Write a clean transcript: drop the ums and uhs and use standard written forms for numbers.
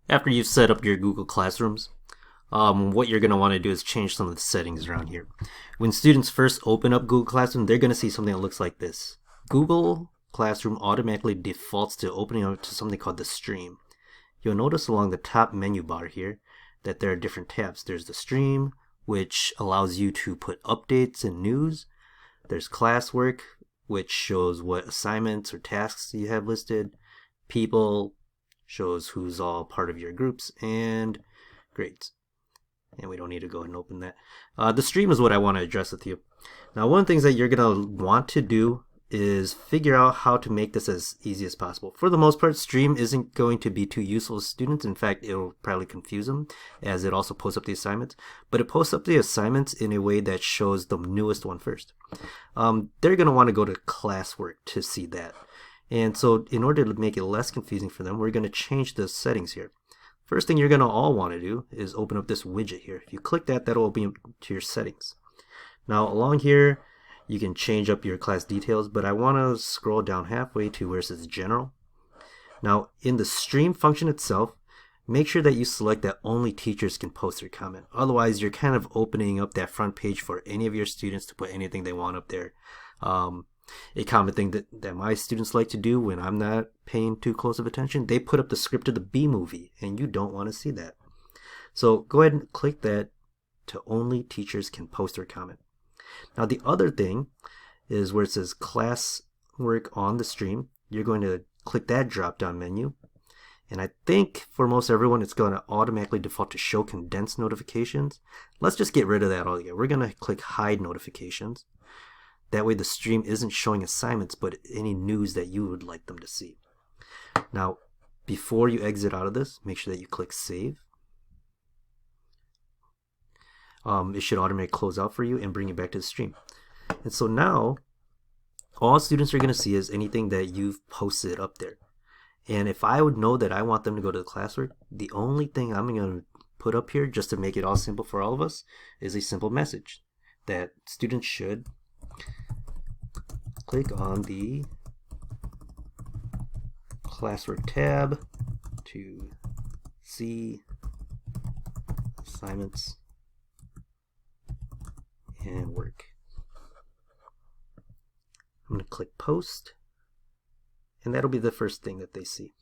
After you've set up your Google Classrooms, what you're going to want to do is change some of the settings around here. When students first open up Google Classroom, they're going to see something that looks like this. Google Classroom automatically defaults to opening up to something called the stream. You'll notice along the top menu bar here that there are different tabs. There's the stream, which allows you to put updates and news. There's classwork, which shows what assignments or tasks you have listed. People shows who's all part of your groups, and grades. And we don't need to go ahead and open that. The stream is what I want to address with you. Now, one of the things that you're going to want to do is figure out how to make this as easy as possible. For the most part, stream isn't going to be too useful to students. In fact, it'll probably confuse them, as it also posts up the assignments. But it posts up the assignments in a way that shows the newest one first. They're going to want to go to classwork to see that. And so in order to make it less confusing for them, we're going to change the settings here. First thing you're going to all want to do is open up this widget here. If you click that, that'll open to your settings. Now along here, you can change up your class details, but I want to scroll down halfway to where it says general. Now in the stream function itself, make sure that you select that only teachers can post their comment. Otherwise, you're kind of opening up that front page for any of your students to put anything they want up there. A common thing that my students like to do when I'm not paying too close of attention, they put up the script of the B movie, and you don't want to see that. So go ahead and click that to only teachers can post their comment. Now the other thing is where it says classwork on the stream, you're going to click that drop down menu. And I think for most everyone, it's going to automatically default to show condensed notifications. Let's just get rid of that altogether. We're going to click hide notifications. That way the stream isn't showing assignments, but any news that you would like them to see. Now, before you exit out of this, make sure that you click save. It should automatically close out for you and bring you back to the stream. And so now, all students are going to see is anything that you've posted up there. And if I would know that I want them to go to the classwork, the only thing I'm going to put up here, just to make it all simple for all of us, is a simple message that students should click on the classwork tab to see assignments and work. I'm going to click post, and that'll be the first thing that they see.